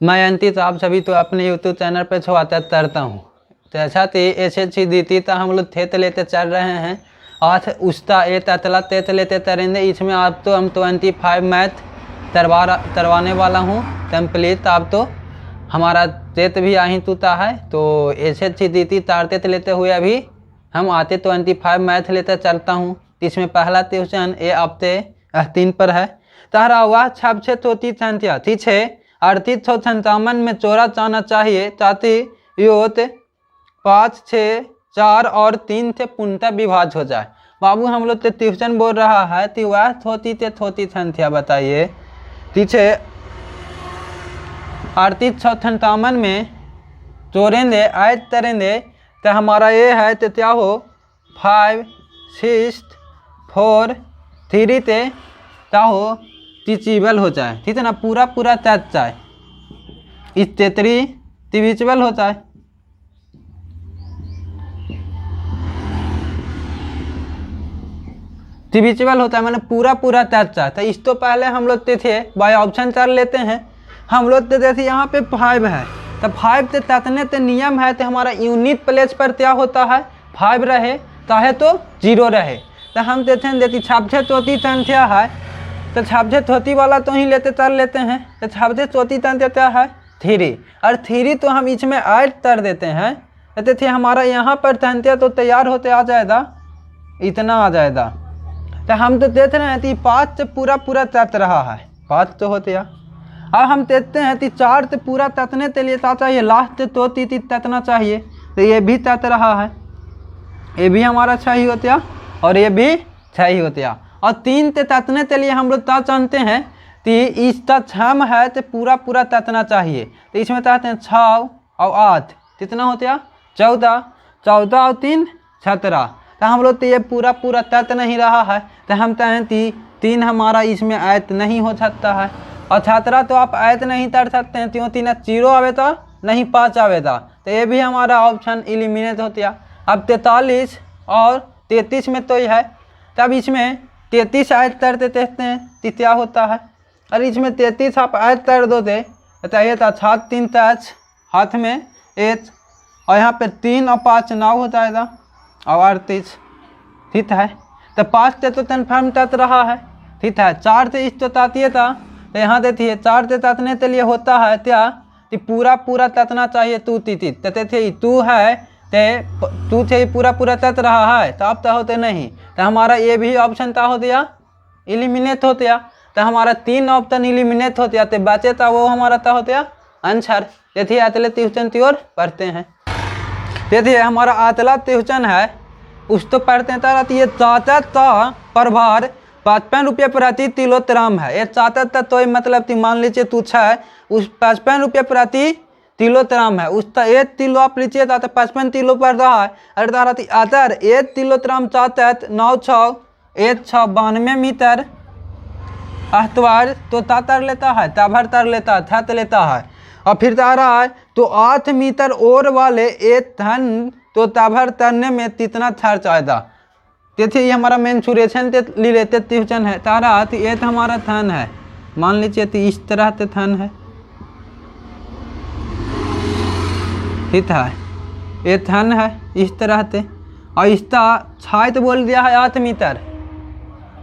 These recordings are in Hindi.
मैं अंकित, आप सभी तो अपने यूट्यूब चैनल पर छुआता तरता हूँ। तो अच्छा तो ऐसे छी दीती तो हम लोग थे लेते चल रहे हैं। आज उसका ए ततला तेत लेते तरेंगे। इसमें आप तो हम 25 मैथ तरवाने वाला हूँ कंप्लीट। आप तो हमारा तेत भी आही तूता है। तो ऐसे छी दीती तारते लेते हुए अभी हम आते 25 मैथ लेते चलता हूँ। इसमें पहला ट्यूशन ए हफ्ते 3 पर है। तारा हुआ छप छे तो 30 ठीक है। 3857 में चौरा चाना चाहिए ताकि योत 5, 6, 4 और 3 से पूर्णतः विभाज्य हो जाए। बाबू हम लोग तो ट्यूशन बोल रहा है तो वह थोती संख्या बताइए। पीछे 3857 में चौरेंगे ऐड करेंगे तो हमारा ये है तो क्या हो 5, 6, 4, 3 ते क्या हो टिचिबल हो जाए। ठीक है ना, पूरा तैच जाए। इस तेतरी टिविचबल हो जाए। टिविचबल होता है मैंने पूरा तैच जाए। तो इस तो पहले हम लोग थे बाय ऑप्शन कर लेते हैं। हम लोग जैसे यहाँ पे 5 है तो 5 से ततने ते नियम है तो हमारा यूनिट प्लेस पर क्या होता है 5 रहे चाहे तो 0 रहे। तो हम देते हैं देखिए छापछे चौथी संख्या है तो छापछे चौथी वाला तो ही लेते तर लेते हैं। तो छापछे चौथी संख्या क्या है 3 और 3 तो हम इसमें ऐड कर देते हैं। तो देखिए हमारा यहाँ पर संख्या तो तैयार होते आ जाएगा, इतना आ जाएगा। तो हम तो देख रहे हैं कि 5 से पूरा तत रहा है 5 तो होते अब हम देखते हैं कि 4 से पूरा ततने के लिए क्या चाहिए लास्ट से तो ततना चाहिए। तो ये भी तत रहा है, ये भी हमारा 6 होता और ये भी 6 होता। और 3 से ततने के लिए हम लोग क्या जानते हैं कि इसका 6 है तो पूरा ततना चाहिए। तो इसमें चाहते हैं 6 और 8 कितना होता 14 और 3 17। तो हम लोग तो ये पूरा तत नहीं रहा है। तो हम चाहें कि 3 हमारा इसमें ऐत नहीं हो सकता है। और 17 तो आप ऐत नहीं कर सकते हैं क्यों 3 0 आवेगा नहीं 5 आवेगा। तो ये भी हमारा ऑप्शन एलिमिनेट होता। अब 43 और 33 में तो ये है। तब इसमें 33 ऐड करते देखते हैं कि क्या होता है। और इसमें 33 आप ऐड कर दो दे बताइए तो 7 3 टच हाथ में 8 और यहाँ पे 3 और 5 9 हो जाएगा और 38। ठीक है। तो 5 से तो कन्फर्म तत रहा है। ठीक है। 4 से इस तो तातिए था तो यहाँ देखिए 4 से ततने के लिए होता है क्या कि पूरा ततना चाहिए तू तीती थे तू है तो तू से पूरा तत रहा है तो अब तो होते नहीं। तो हमारा ये भी ऑप्शन था हो दिया एलिमिनेट होता। तो हमारा 3 ऑप्शन एलिमिनेट होता तो बचे था वो हमारा था होता आंसर। देखिए अतले ट्यूशन की ओर पढ़ते हैं। देखिए हमारा अतला ट्यूशन है उस तो पढ़ते हैं तारा ये चाचा का प्रभार 55 रुपये प्रति किलोग्राम है। ये चाचा तो मतलब मान लीजिए तू है उस 55 रुपये प्रति किलोग्राम है। उसका 1 किलो आप लीजिए था तो 55 किलो पड़ रहा है। अरे तारा अतर 1 किलोग्राम चाचा 9 6 1 6 92 मीटर अहतवार तो तातर लेता है ताभर तर लेता है थत लेता है। और फिर आ रहा है तो 8 मीटर और वाले 1 टन तो ताभर तरने में कितना खर्च आएगा। देखिए ये हमारा मेंसुरेशन रिलेटेड ट्यूशन है। तारा तो ये तो हमारा थन है मान लीजिए तो इस तरह से थन है। ठीक है ये थन है इस तरह से और इसका छाइत बोल दिया है 8 मीटर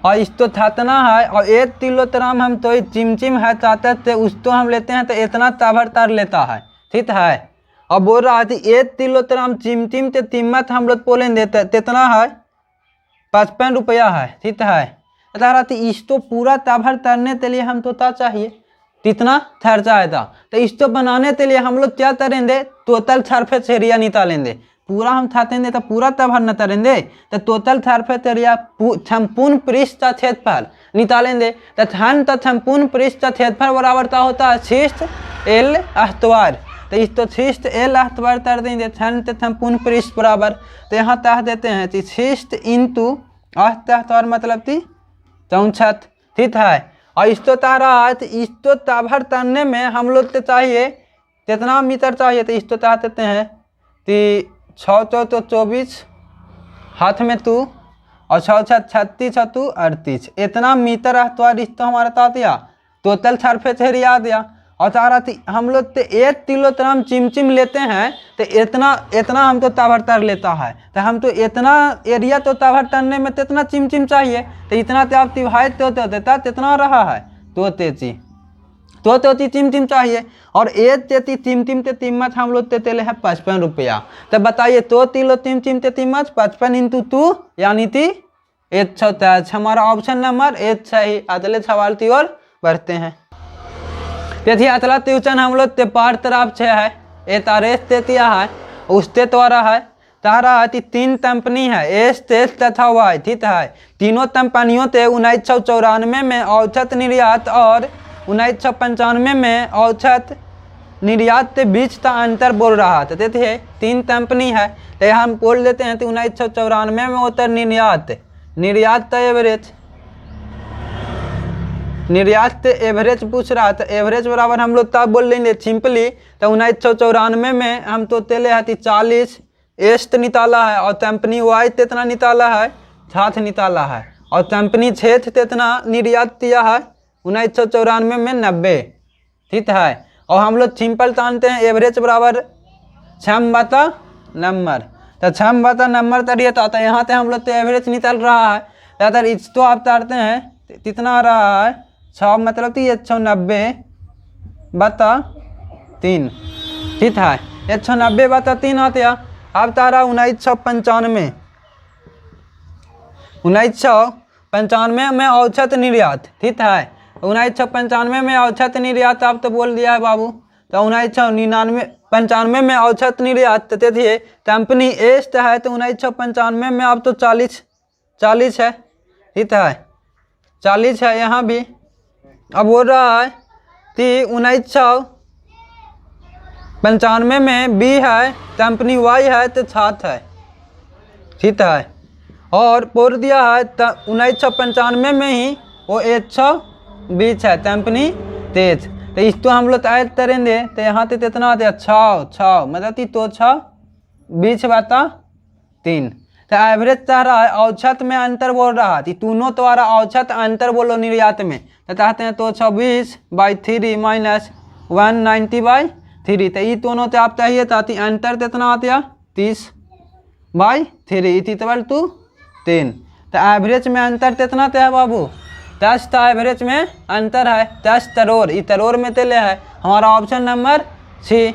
और इस तो थतना है और 1 किलोग्राम हम तो चिमचिम है चाहते थे उस तो हम लेते हैं तो इतना ताभर तर लेता है। ठीक है। और बोल रहा है 1 किलोग्राम चिमचिम ते कीमत हम लोग बोलेंगे कितना है 55 रुपया है। ठीक है। बता रहा थी इस तो पूरा ताभर तरने के लिए हम तो चाहिए कितना खर्चा आएगा। तो इस तो बनाने के लिए हम लोग क्या करेंगे टोटल सरफेस एरिया निकालेंगे। पूरा हम थातेंगे तो पूरा ताभर न तरेंगे तो टोटल सरफेस एरिया संपूर्ण पृष्ठ का क्षेत्रफल निकालेंगे। तो धन तो संपूर्ण पृष्ठ का क्षेत्रफल बराबर क्या होता है 6 L अहतवार। तो इस तो 6 L अहतवार तर देंगे धन तो संपूर्ण पृष्ठ बराबर। तो यहाँ तह देते हैं कि 6 इंटू अहतवार मतलब कि 64। ठीक है। और इस तो तह रहा है तो इस तो ताभर तरने में हम लोग तो चाहिए कितना मीटर चाहिए। तो इस तो तह देते हैं कि 6 तो 24 हाथ में तू और 6 6 36 तू 38 इतना मीटर अहतवार इस तो हमारा ता दिया टोटल सरफेस एरिया आ दिया। और तारा हम लोग तो 1 किलोग्राम चिमचिम लेते हैं तो इतना हम तो ताभर तर लेता है, तो हम तो इतना एरिया तो ताभर तरने में तो इतना चिमचिम चाहिए, तो इतना तो आप तिभाई तो देता इतना रहा है तो तेची तो चिमचिम चाहिए। और 1 तेती चिमचिम ते कीमत हम लोग तेले है 55 रुपया। तो बताइए तो किलो चिमचिम ते कीमत 55 × 2 यानी थी 1 हमारा ऑप्शन नंबर 1 सही। अगले सवाल की ओर बढ़ते हैं। तेथी अतला ट्यूशन हम लोग ते पार तरफ छे है ए तारेस तेतिया है उसते द्वारा है तारा 3 कंपनी है एस तेस तथा वाई, ठीक है। तीनों कंपनियों ते 1994 में औसत निर्यात और 1995 में औसत निर्यात के बीच का अंतर बोल रहा था। देखिए 3 कंपनी है तो हम बोल देते हैं तो 1994 में होता निर्यात का एवरेज, निर्यात एवरेज पूछ रहा था। एवरेज बराबर हम लोग तब बोल लेंगे सिंपली, तो 1994 में हम तो तेले हाथी 40 एस्ट निकाला है और कंपनी वाई इतना निकाला है 7 निकाला है और कंपनी क्षेत्र इतना निर्यात किया है 1994 में 90, ठीक है। और हम लोग सिंपल जानते हैं एवरेज बराबर 6 नंबर, तो 6 नंबर तरिए तो आता है। यहाँ से हम लोग तो एवरेज निकल रहा है, अगर इसको आप तारते हैं कितना आ रहा है 6 मतलब 190/3, ठीक है। 190/3 आते हैं। अब तारा 1995 में औसत निर्यात, ठीक है। 1995 में औसत निर्यात आप तो बोल दिया है बाबू, तो 1995 में औसत निर्यात देखिए कंपनी एस्ट है तो 1995 में अब तो 40 है, ठीक है 40 है यहाँ भी। अब बोल रहा है कि 1995 में बी है कंपनी वाई है तो 7 है, ठीक है। और बोल दिया है 1995 में ही वो 120 है कंपनी तेज, तो इसको हम लोग ऐड करेंगे तो यहाँ से कितना आते हैं 6 मतलब तो 6/20/3। तो एवरेज चाह रहा है औसत में अंतर बोल रहा है, दोनों द्वारा औसत अंतर बोलो निर्यात में, तो चाहते हैं तो 26/3 माइनस 190/3, तो ये दोनों से आप चाहिए ताकि अंतर कितना आते हैं 30/3 = 3। तो एवरेज में अंतर कितना है बाबू 10 था, एवरेज में अंतर है 10 करोड़, ये करोड़ में तेले है हमारा ऑप्शन नंबर सी।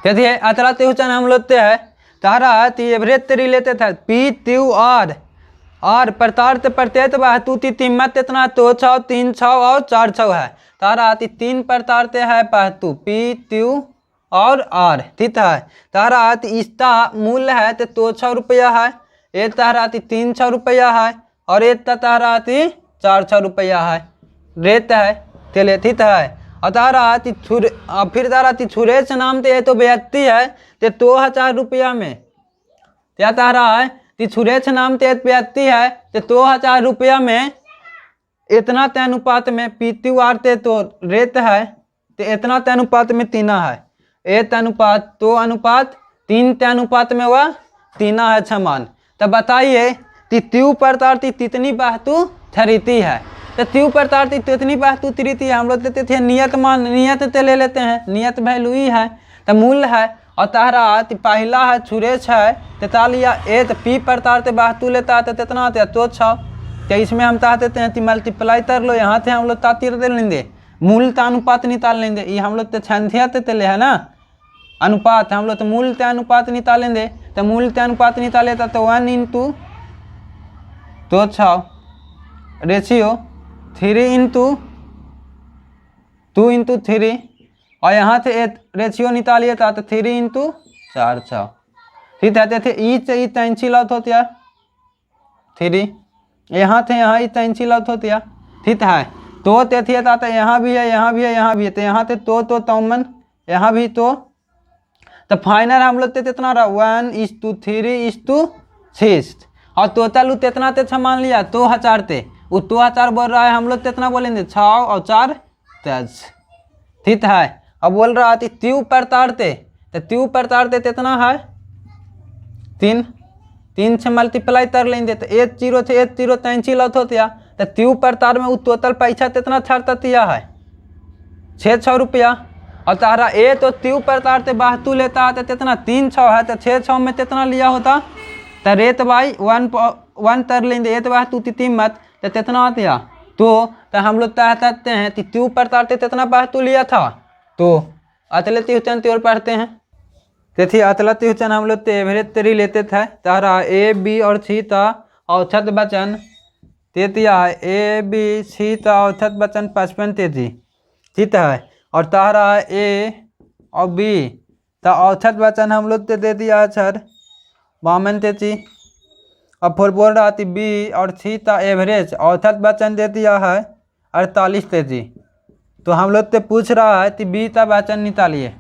देखिए अतरा त्यूचन हम लोग है तारा एवरेज से रिलेटेड है पी त्यू आर प्रतार प्रत्येक वस्तु की कीमत इतना 2 6 3 6 और 4 6 है। तारा 3 प्रकार से है वस्तु पी त्यू और आर, ठीक है। तारा इसका मूल्य है तो 200 रुपया है, एक तारा 300 रुपया है और एक तारा 400 रुपया है रेट है, चलिए ठीक है। और तारा फिर तारा छुरेश नाम से तो व्यक्ति है तो 2000 रुपया में, क्या तारा है छुरेश नाम से व्यक्ति है तो 2000 रुपया में इतना अनुपात में पीत्यू आरते तो रेट है तो इतना अनुपात में 3 है, 1 अनुपात 2 अनुपात 3 अनुपात में वह 3 है समान। तो बताइए कि त्यू प्रकार की कितनी वस्तु खरीदती है, तो त्यू प्रकार की कितनी वस्तु खरीदती है हम लोग देते थे नियत से ले लेते हैं, नियत वैल्यू ही है तो मूल्य है। और तारा पहला है सुरेश है 43 ए तो पी प्रकार से वस्तु लेता है तो कितना आते हैं तो 6, तो इसमें हम चाहते हैं कि मल्टीप्लाई कर लो, यहाँ से हम लोग तातिर दे लेंगे मूल का अनुपात निकाल लेंगे, ये हम लोग तो संख्या से ले है ना अनुपात, हम लोग तो मूल के अनुपात निकालेंगे, तो मूल के अनुपात निकाले तो 1 × 6 रेशियो 3 × 2 × 3 और यहाँ से रेशियो निकालिए था तो 3 × 4 6, ठीक है। जैसे ई से ई कैंसिल आउट होती है 3, यहाँ से यहाँ ई कैंसिल आउट होती है, ठीक है। तो देखिए था तो यहाँ भी है यहाँ भी है यहाँ भी है, तो यहाँ से तो तमन यहाँ भी तो फाइनल हम लोग कितना रहा 1:3:6 और टोटल कितना ते मान लिया 2000 थे, वो 2000 बोल रहा है हम लोग कितना बोलेंगे 6 और 4 10, ठीक है। अब बोल रहा है त्यू प्रकार थे तो त्यू प्रकार थे कितना है 3 से मल्टीप्लाई कर लेंगे तो 1 0 से 1 0 कैंसिल आउट होता है, तो त्यू प्रकार में वो टोटल पैसा कितना छाड़ता दिया है 6 रुपया। और तारा ए तो त्यू प्रतार ते बाहतू लेता है तो कितना 3 6 है, तो 6 6 में कितना लिया होता, तो रेत बाई 1 तर लेंगे ए तो बाहतू ती मत तो कितना आते तो हम लोग कहते हैं कि त्यू प्रतार ते कितना बाहतू लिया था। तो अतले त्युचन त्योर पढ़ते हैं, तेथी अतला त्युचन हम लोग एवरेज तेरी लेते थे। तारा ए बी और सी ता औसत वचन तेतिया ए बी सी ता औसत वचन 55 तेती, ठीक है। और तारा ए और बी ता औसत वचन हम लोग दे दिया सर 52 तेती। और फिर बोल रहा थी बी और सी ता एवरेज औसत वचन दे दिया है 48 तेती। तो हम लोग से पूछ रहा है कि बी का वचन निकालिए,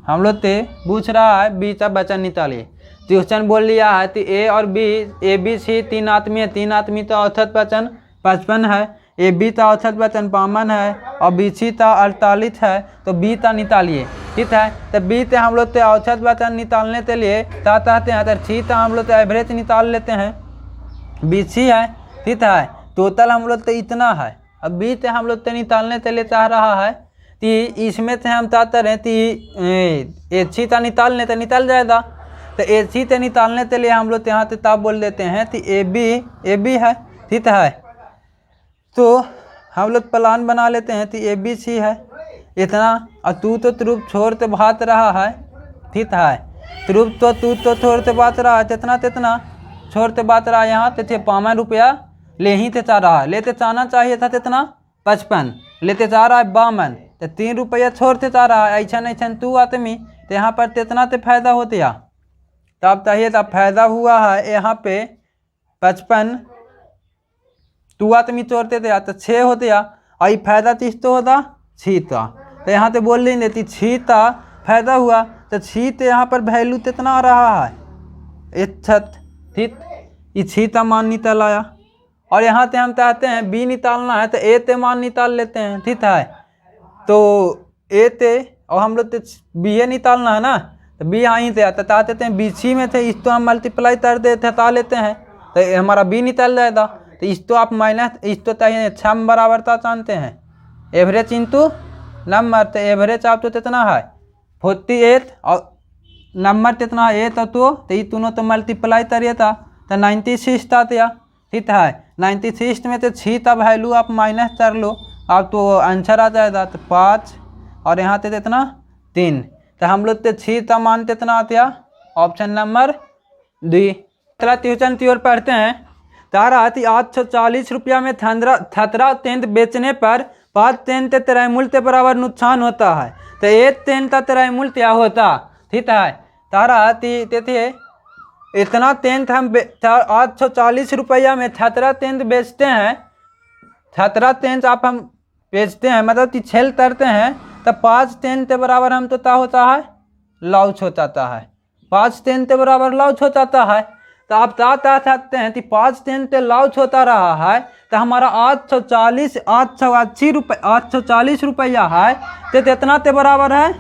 हम लोग से पूछ रहा है बी का वचन निकालिए। क्वेश्चन बोल लिया है कि ए और बी ए बी सी 3 आदमी है, 3 आदमी का औसत वचन 55 है, ए बी का औसत वचन 52 है और बी सी का 48 है, तो बी का निकालिए, ठीक है। तो बी से हम लोग से औसत वचन निकालने के लिए चाहते हैं, तो सी का हम लोग एवरेज निकाल लेते हैं, बी सी है, ठीक है। टोटल हम लोग तो इतना है। अब बी से हम लोग निकालने के लिए चाह रहा है कि इसमें से हम चाहते रहे कि ए सी का निकालने तो निकल जाएगा, तो ए सी से निकालने के लिए हम लोग यहाँ से तब बोल देते हैं कि ए बी है, ठीक है। तो हम लोग प्लान बना लेते हैं कि ए बी सी है इतना, और तू तो त्रुप छोड़ के भाग रहा है, ठीक है। त्रुप तो तू तो छोड़ के बात रहा है, तितना तितना छोड़ के बात रहा है। यहाँ ते 52 रुपया ले ही ते चाह रहा है, लेते चाहना चाहिए था कितना 55, लेते चाह रहा है 52, तो 3 रुपया छोड़ते चाह रहा है। ऐसा नहीं तू आदमी तो यहाँ पर कितना ते फायदा होते या, तब चाहिए तब फायदा हुआ है यहाँ पे 55, तू आदमी छोड़ते थे तो 6 होते या, और फायदा 30 तो होता 6 था, तो यहाँ पे बोल लेंगे कि 6 था फायदा हुआ, तो 6 तो यहाँ पर वैल्यू कितना आ रहा है 61, ठीक। ये 6 का मान निकल आया। और यहाँ से हम चाहते हैं बी निकालना है, तो ए ते मान निकाल लेते हैं, ठीक है। तो ए ते और हम लोग बी ए निकालना है ना, तो बी यहाँ से आता चाहते हैं बी सी में थे, इसको हम मल्टीप्लाई कर देते हटा लेते हैं, तो हमारा बी निकल जाएगा। तो इसको आप माइनस इसको चाहिए 6 में बराबरता जानते हैं, एवरेज इंटू नंबर, तो एवरेज आप तो कितना है 48 और नंबर कितना है 8, तो ये दोनों तो मल्टीप्लाई करिए था तो 96 था, ठीक है। 96 में तो 6 का वैल्यू आप माइनस कर लो, आप तो आंसर आ जाएगा, तो 5 और यहाँ से कितना 3, तो हम लोग तो 6 का मान कितना आता है ऑप्शन नंबर डी। चला ट्यूशन की ओर पढ़ते हैं। तारा आती 840 रुपया में 17 तेंत बेचने पर 5 तेंत तेरह मूल्य के बराबर नुकसान होता है, तो 1 तेंत का तेरह मूल्य क्या होता, ठीक है। तारा आती थे इतना तेंत हम 840 रुपया में 17 तेंत बेचते हैं, 17 तेंत आप हम बेचते हैं मतलब कि छेल करते हैं, तो 5 तेंत के बराबर हम तो क्या होता है लॉस हो जाता है, 5 तेंत के बराबर लॉस हो जाता है। तो आप क्या चाहते हैं कि 5 तेंत लॉस होता रहा है, तो हमारा 840 रुपया है, तो कितना के बराबर है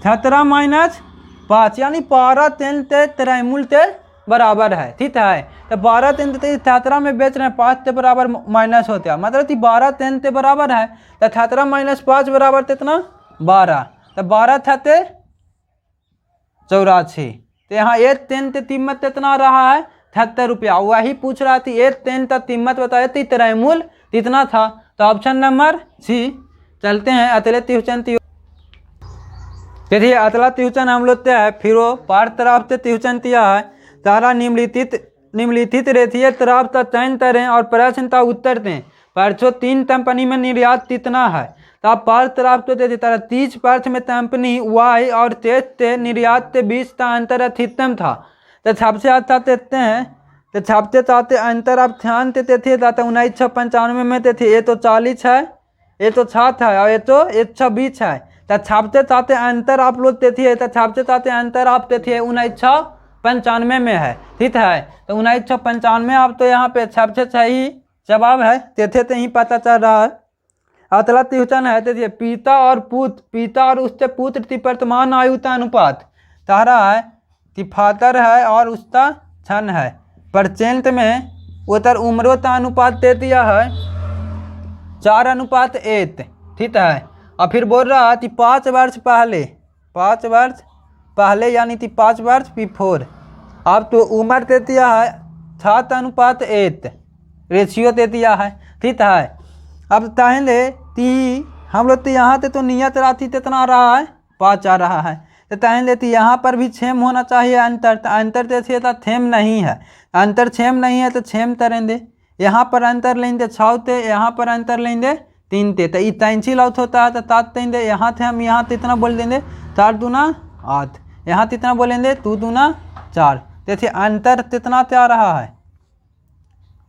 17 माइनस 5, यानी 12 तेंत तेरह मूल्य के बराबर है, ठीक है। तो 12 तेंत 17 में बेच रहे हैं, 5 के बराबर माइनस होते हैं, मतलब कि 12 तेंत के बराबर है, तो 17 माइनस 5 बराबर कितना 12, तो 12 छते 84, तो यहाँ 1 तेंत कीमत कितना रहा है 78 रुपया। वही पूछ रहा थी 1 तेंत का कीमत बताया थी, तेरह मूल्य कितना था, तो ऑप्शन नंबर सी। चलते हैं अतले ट्यूशन की। देखिए अतला ट्यूशन हम लोग है, फिर वो पार तरफ से ट्यूशन दिया है। तारा निम्नलिखित रेखीय तरफ का चयन करें और प्रश्न का उत्तर दें। परसों 3 कंपनी में निर्यात कितना है, तो आप पार तरफ तो देते तारा 30 वर्ष में कंपनी वाई और तेज से निर्यात के बीच का अंतर अधिकतम था, तो सबसे अच्छा देते हैं, तो छापते चाहते अंतर आप ध्यान देते थे, 1995 में थे, ये तो 40 है, ये तो 7 है और ये तो 120 है, तो छापते चाहते अंतर आप लोग देते, तो छापते चाहते अंतर आप देते 1995 में है, ठीक है। तो 1995 आप तो यहाँ पे सबसे सही जवाब है, तेथे तो ही पता चल रहा है। अतला ट्यूशन है, देखिए पिता और उससे पुत्र की वर्तमान आयु का अनुपात तारा है कि फादर है और उसका छन है, परसेंट में उतर उम्रों का अनुपात दे दिया है 4:8, ठीक है। और फिर बोल रहा है कि 5 वर्ष पहले यानी कि 5 वर्ष बिफोर। अब तो उम्र दे दिया है 7:8 रेशियो दे दिया है, ठीक है। अब चाहेंगे कि हम लोग तो यहाँ से तो नियत राशि कितना आ रहा है 5 आ रहा है, तो चाहेंगे कि यहाँ पर भी सेम होना चाहिए अंतर। तो अंतर जैसे था सेम नहीं है, अंतर सेम नहीं है तो सेम करेंगे। यहाँ पर अंतर लेंगे 6 थे, यहाँ पर अंतर लेंगे 3 थे, तो ये कैंसिल आउट होता है तो 7 देंगे। यहाँ थे हम यहाँ तो इतना बोल देंगे 4 दूना 8, यहाँ तो इतना बोलेंगे 2 दूना 4। जैसे अंतर कितना से आ रहा है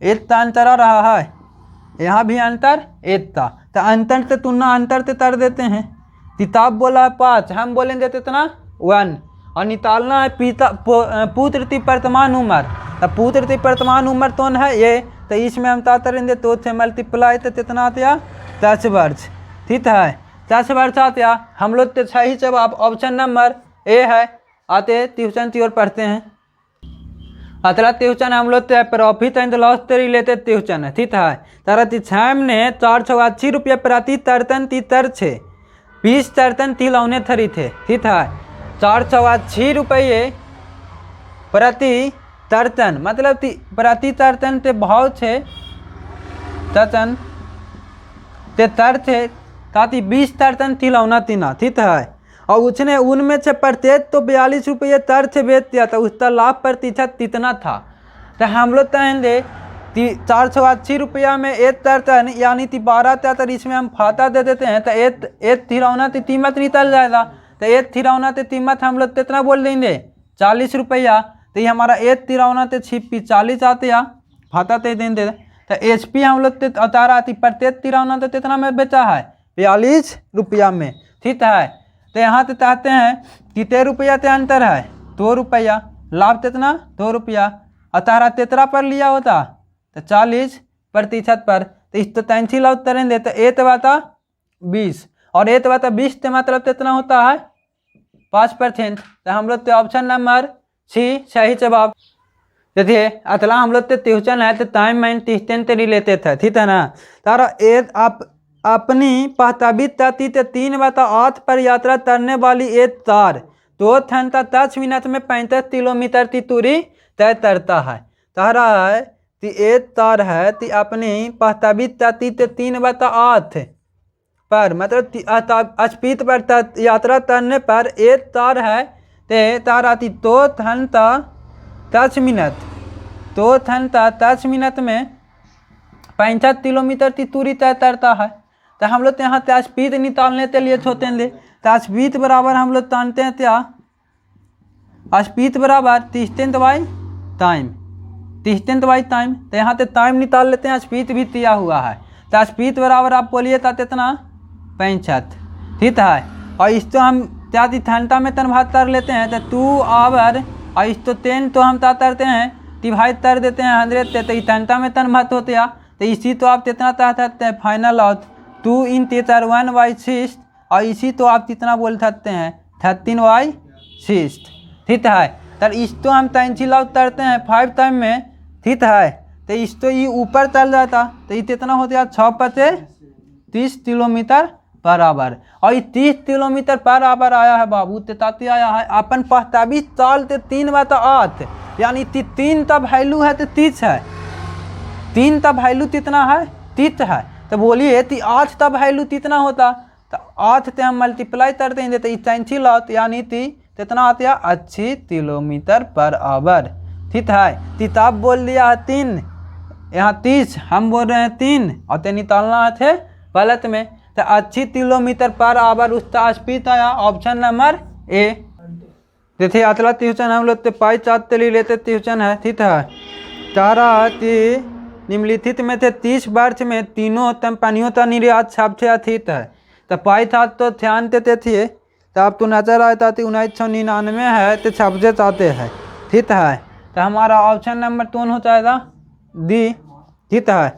1 का अंतर आ रहा है, यहाँ भी अंतर 1 का, तो अंतर से तुलना अंतर से कर देते हैं। किताब बोला है 5, हम बोलेंगे कितना 1, और निकालना है पुत्र की वर्तमान उम्र। तो पुत्र की वर्तमान उम्र तो है ये, तो इसमें हम क्या करेंगे 2 से मल्टीप्लाई तो कितना आता 10 वर्ष, ठीक है 10 वर्ष आता। हम लोग तो सही जवाब ऑप्शन नंबर ए है। आते ट्यूशन की ओर पढ़ते हैं। अतला ट्यूशन हम लोग प्रॉफिट एंड लॉस से रिलेटेड ट्यूशन है, ठीक है। तारा तिछाम ने 480 रुपये प्रति तर्तन ती तर छे 20 तर्तन तिलौने थरी थे, ठीक है। 480 रुपये प्रति तर्तन मतलब प्रति तर्तन ते भाव छे तर्तन ते तर थे ताकि 20 तर्तन तिलौना तीना, ठीक है। और उसने उनमें से प्रत्येक तो 42 रुपये तर से बेच दिया था, उसका लाभ प्रतिशत कितना था। तो हम लोग कहेंगे 480 रुपया में 1 तर्तन यानी कि 12 तर्तन, इसमें हम फाता दे देते हैं तो 1 तिरौना की कीमत निकल जाएगा। तो 1 तिरौना की कीमत हम लोग कितना बोल देंगे 40 रुपया। तो ये हमारा 1 तिरौना ते छिपी 40 आते या फाता ते देंगे। तो HP हम लोग अतारा आती प्रत्येक तिरौना तो कितना में बेचा है 42 रुपया में, ठीक है। तो यहाँ से चाहते हैं कितने रुपया से अंतर है 2 रुपया, लाभ कितना 2 रुपया। अतारा तेतरा पर लिया होता तो 40% पर, तो इस तो कैंसिल आउट करेंगे तो 8 बाता 20 और 8 बाता 20 के मतलब कितना होता है 5%। तो हम लोग तो ऑप्शन नंबर सी सही जवाब। देखिए अतला हम लोग तो ट्यूशन है तो टाइम मैंड डिस्टेंस से रिलेटेड है, ठीक है ना। तारा आप अपनी प्रस्तावित तिथि से 3/8 पर यात्रा करने वाली एक कार 2 घंटा 10 मिनट में 35 किलोमीटर की दूरी तय करता है। तारा है कि एक कार है कि अपनी प्रस्तावित तिथि से 3/8 पर मतलब स्पीड पर यात्रा करने पर एक कार है तो तारा 2 घंटा 10 मिनट में 65 किलोमीटर की दूरी तय करता है। तो हम लोग यहाँ त्या स्पीड निकालने के लिए छोटेंगे तो स्पीड बराबर हम लोग जानते हैं क्या स्पीड बराबर डिस्टेंस बाई टाइम, तो यहाँ से टाइम निकाल लेते हैं, स्पीड भी दिया हुआ है। तो स्पीड बराबर आप बोलिए था कितना 65, ठीक है। और इसको हम क्या घंटा में कन्वर्ट कर लेते हैं तो 2 आवर और इसको 10 तो हम क्या करते हैं डिवाइड कर देते हैं 100 से, तो इस घंटा में तन्मत होते हैं। तो इसी तो आप कितना चाहते हैं फाइनल आउट 2 × 1/6 और इसी तो आप कितना बोल सकते हैं 13/6, ठीक है। तो इसको हम कैंसिल आउट करते हैं 5 टाइम में, ठीक है। तो इसको ये ऊपर चल जाता तो ये कितना होता है 6 से 30 किलोमीटर पर आवर। और ये 30 किलोमीटर पर आवर आया है बाबू, तेताती आया है अपन प्रस्तावित साल से 3/8 यानी 3 का वैल्यू है तो 30 है, 3 का वैल्यू कितना है 30 है। तो बोलिए कि 8 का वैल्यू कितना होता, तो 8 से हम मल्टीप्लाई कर देंगे तो कैंसिल आउट यानी कितना आता है 80 किलोमीटर पर आवर, ठीक है। किताब बोल दिया है 3, यहाँ 30 हम बोल रहे हैं 3 और ते निकालना है गलत में। तो 80 किलोमीटर पर आवर उसका स्पीड आया ऑप्शन नंबर ए। देखिए अतला ट्यूशन हम लोग तो पाई चार्ट से रिलेटेड ट्यूशन है, ठीक है। तारा निम्नलिखित में से 30 वर्ष में तीनों कंपनियों का निर्यात सबसे अधिक है। तो पाई चार्ट तो ध्यान देते थे तो अब तो नजर आया था 1999 है तो सबसे चाहते हैं, ठीक है। तो हमारा ऑप्शन नंबर कौन हो जाएगा डी, ठीक है।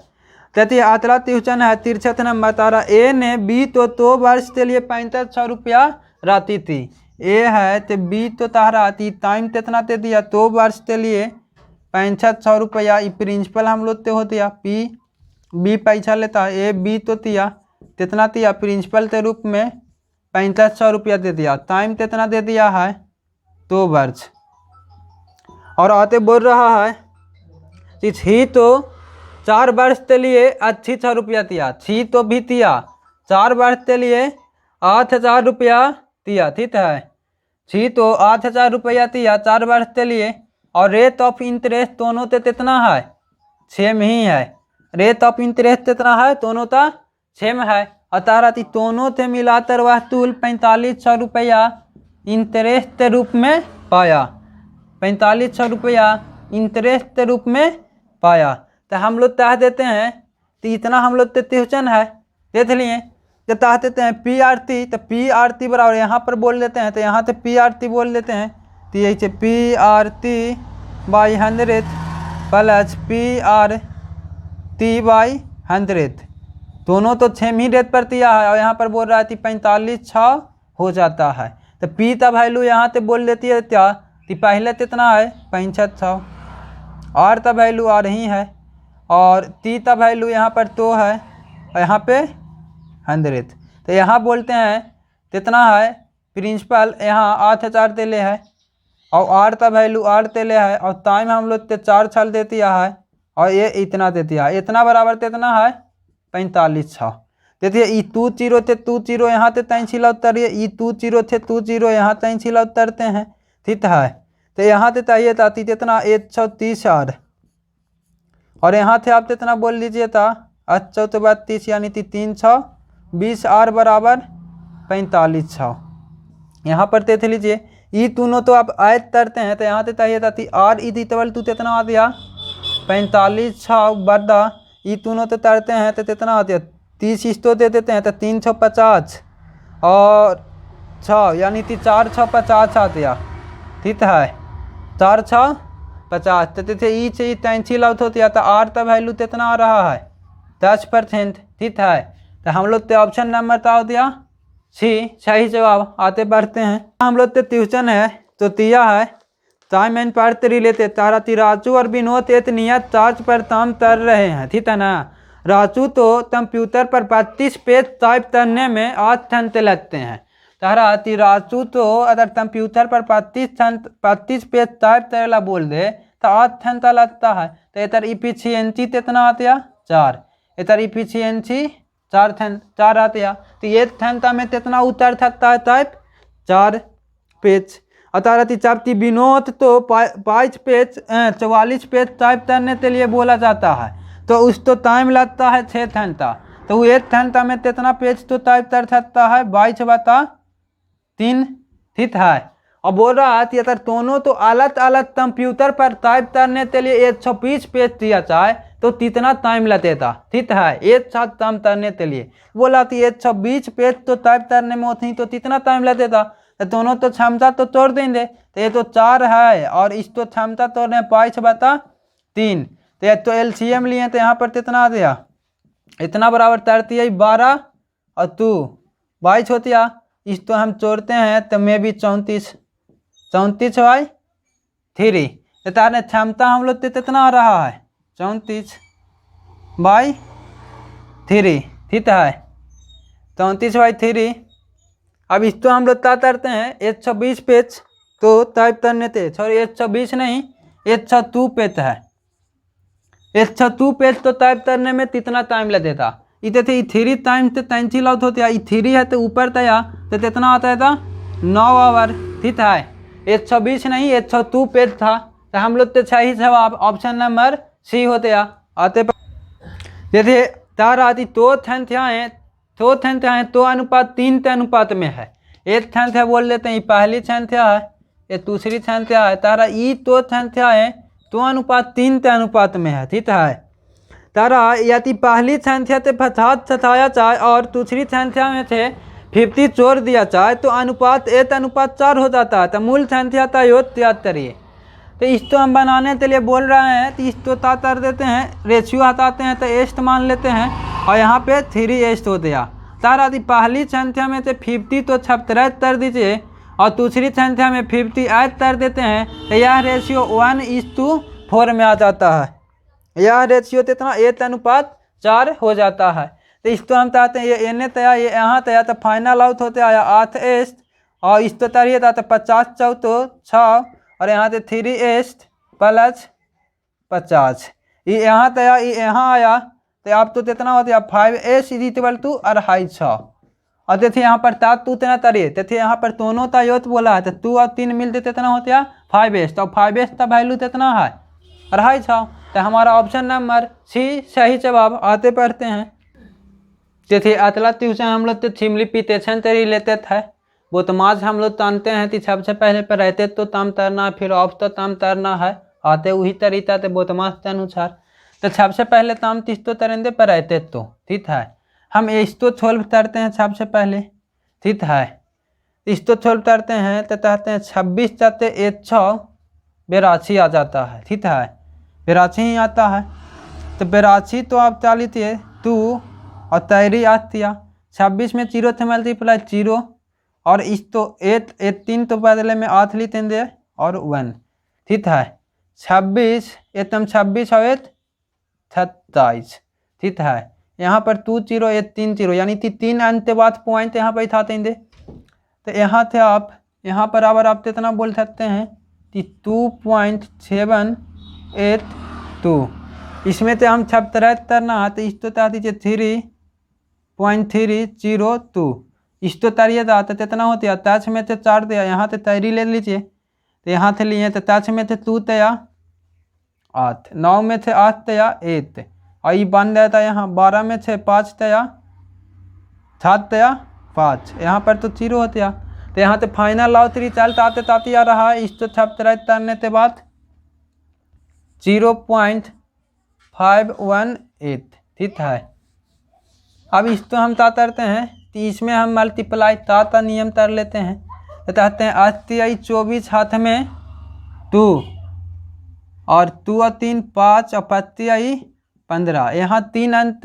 कहती अतला ट्यूशन है 63 नंबर। तारा ए ने बी तो 2 वर्ष के लिए 6500 रुपया राती थी, ए है तो बी तो तारा आती टाइम कितना दे दिया 2 वर्ष के लिए 6500 रुपया। ये प्रिंसिपल हम लोग ते होते या पी बी पैसा लेता है, ए बी तो दिया कितना दिया प्रिंसिपल के रूप में 6500 रुपया दे दिया। टाइम कितना दे दिया है 2 वर्ष। और आते बोल रहा है कि छी तो 4 वर्ष के लिए 8000 रुपया दिया। छी तो भी दिया 4 वर्ष के लिए 8000 रुपया दिया। ठीक है, छी तो 8000 रुपया दिया 4 वर्ष के लिए। और रेट ऑफ इंटरेस्ट दोनों तो कितना है सेम ही है। रेट ऑफ इंटरेस्ट कितना है दोनों का सेम है। और तारा दोनों से मिलाकर वस्तुल 4500 रुपया इंटरेस्ट के रूप में पाया। 4500 रुपया इंटरेस्ट के रूप में पाया। तो हम लोग चाह देते हैं तो इतना हम लोग ट्यूशन है देख लिए तो चाह देते हैं पी आर टी। तो पी आर टी बराबर यहाँ पर बोल देते हैं तो यहाँ से पी आर टी बोल देते हैं। तो यही P R T by 100 plus P R T by 100 दोनों तो सेम ही रेट पर दिया है। और यहाँ पर बोल रहा है कि 4500 हो जाता है। तो पी का वैल्यू यहाँ से बोल देती है क्या कि पहले कितना है 6500। आर का वैल्यू आ रही है और टी का वैल्यू यहाँ पर तो है और यहाँ पे 100। तो यहाँ बोलते हैं कितना है प्रिंसिपल यहाँ 8000 दे ले है और आर का वैल्यू आर दे ले है और टाइम हम लोग 4 साल दे दिया है और ये इतना दे दिया है। इतना बराबर कितना है 4500। देखिए ई 2 0 थे 2 0 यहाँ से 3 छिला उतरिए। ई 2 0 थे 2 0 यहाँ 3 छिला उतरते हैं। ठीक है, तो यहाँ से चाहिए था कितना 130 आर और यहाँ से आप कितना बोल लीजिए था 832 यानी कि 320 आर बराबर 4500। यहाँ पर देख लीजिए ई दोनों तो आप ऐड करते हैं तो यहाँ से चाहिए था आर ई इक्वल टू कितना आ गया 4500 बड़ा ई दोनों तो तरते हैं तो कितना आते हैं 30 इस्तो दे देते हैं तो 350 और 6 यानी कि 4 6 50 आते हैं। ठीक है, 4 6 50 तो जैसे ई से कैंसिल आउट होती है तो आर का वैल्यू कितना आ रहा है 10%। ठीक है, तो हम लोग तो ऑप्शन नंबर का हो दिया सी सही जवाब। आते बढ़ते हैं हम लोग तो ट्यूशन है तो दिया है टाइम एंड पार्ट रिलेटेड। तारा राजू और विनोद एक नियत चार्ज पर काम कर रहे हैं। ठीक है ना, राजू तो कंप्यूटर पर 32 पेज टाइप करने में 8 घंटे लगते हैं। तारा राजू तो अगर कंप्यूटर पर 32 पेज टाइप करेला बोल दे तो 8 घंटा लगता है। तो इधर इफिशियंसी कितना आते हैं 4। इधर इफिशियंसी 4 आते हैं। तो 1 घंटा में कितना उतर सकता है टाइप 4 पेज। अतारती चापती विनोद तो 22 पेज 44 पेज टाइप करने के लिए बोला जाता है तो उसको टाइम लगता है 6 घंटा। तो वो 1 घंटा में कितना पेज तो टाइप कर सकता है 22 बटा 3। ठीक है, और बोल रहा है कि अगर दोनों तो अलग अलग कंप्यूटर पर टाइप करने के लिए 120 पेज दिया जाए तो कितना टाइम लगेगा। ठीक है, एक साथ काम करने के लिए बोला कि 120 पेज तो टाइप करने में होती तो कितना टाइम लगेगा। तो दोनों तो क्षमता तो तोड़ देंगे तो ये तो 4 है और इस तो क्षमता तोड़ रहे 22 बटा 3। तो ये तो एलसीएम लिए तो यहाँ पर कितना आ गया इतना बराबर तरती है 12 और 2 22 होती है। इस तो हम तोड़ते हैं तो मैं भी 34 बाई 3। तो तार क्षमता हम लोग तो कितना आ रहा है 34 बाई 3। ठीक है, 34 बाई 3। अब इस तो हम लोग क्या करते हैं 120 पेज तो टाइप करने थे सॉरी 120 नहीं 102 पेज है। 102 पेज तो टाइप करने में कितना टाइम लगेगा। इतने थे 3 टाइम से कैंसिल आउट होते हैं। 3 है तो ऊपर तया तो कितना आता था 9 आवर। ठीक है, 120 नहीं 102 पेज था तो हम लोग तो सही जवाब ऑप्शन नंबर सी होते आते। जैसे तार आती तो संख्याएँ तो अनुपात 3 के अनुपात में है। एक संख्या बोल देते हैं ये पहली संख्या है ये दूसरी संख्या है। तारा ई तो संख्या है तो अनुपात 3 के अनुपात में है। ठीक है, तारा यदि पहली संख्या से 50 सताया जाए और दूसरी संख्या में से 50 जोड़ दिया जाए तो अनुपात 1:4 हो जाता है। तो मूल संख्या का योग याद करिए। तो इस तो हम बनाने के लिए बोल रहे हैं तो इस तो कर देते हैं रेशियो हटाते हैं तो एस्ट मान लेते हैं और यहाँ पे 3 एस्ट हो गया। तार यदि पहली संख्या में से 50 तो 36 कर दीजिए और दूसरी संख्या में 50 ऐड कर देते हैं तो यह रेशियो 1:4 में आ जाता है। यह रेशियो कितना 1:4 हो जाता है। तो इस तो हम चाहते हैं ये एने तया ये यहाँ तया तो फाइनल आउट होते आया 8 एस्ट और इस तो तरिए था तो 50 चौथो 6 और यहाँ से 3 एस्ट प्लस 50 ये यहाँ तया ये यहाँ आया तो आप तो कितना होता है 5 एस इक्वल टू 2.5 और देखिए यहाँ पर ता तू तेना तरिए देखिए यहाँ पर दोनों तयोत बोला है तो 2 और 3 मिलते कितना होता है 5 एस तो 5 एस का वैल्यू कितना है 2.5 तो हमारा ऑप्शन नंबर सी सही जवाब आते पढ़ते हैं। देखिए अतला ट्यूशन हम लोग तो सिम्प्लीफिकेशन से रिलेटेड है वो तो माज हम लोग जानते हैं कि सबसे पहले पर रहते तो तम तैरना फिर ऑफ तो तम तैरना है आते वही तरीका थे बोतमास के अनुसार तो सबसे पहले तम तिस्तो तरेंदे पर रहते तो ठीक है हम इसको सोल्व करते हैं सबसे पहले ठीक है इसको सोल्व करते हैं तो कहते हैं 26 जाते 182 आ जाता है ठीक है 82 ही आता है तो 82 तो आप चाली थे 2 और तैरी आती है 26 में 0 थे मल्टीप्लाई 0 और इस तो 3 तो बदले में 8 लेते हैं और 1 ठीक है 26 एकदम 26 और 27 ठीक है यहाँ पर 2 0 1 3 0 यानी कि 3 अंत बाद पॉइंट यहाँ पर उठाते हैं तो यहाँ थे आप यहाँ पर अगर आप कितना बोल सकते हैं कि 2.782 इसमें तो हम 76 करना है तो इस तो था दीजिए 3.302 इस तो तरिए था तो कितना होते हैं 10 में से 4 दिया यहाँ से तैरी ले लीजिए तो यहाँ से लिए तो 10 में से 2 तया 8 9 में से 8 तया 8 और ये बन जाता है यहाँ 12 में से 5 तया 7 तया 5 यहाँ पर तो 0 होते हैं तो यहाँ से फाइनल आउट रिजल्ट आते ताती आ रहा है इस तो 76 करने के बाद 0.518 ठीक है। अब इस तो हम क्या करते हैं तो इसमें हम मल्टीप्लाई ताता नियम कर लेते हैं तो कहते हैं 24 हाथ में 2 और 2 और 3 5 और 15 यहाँ 3 अंत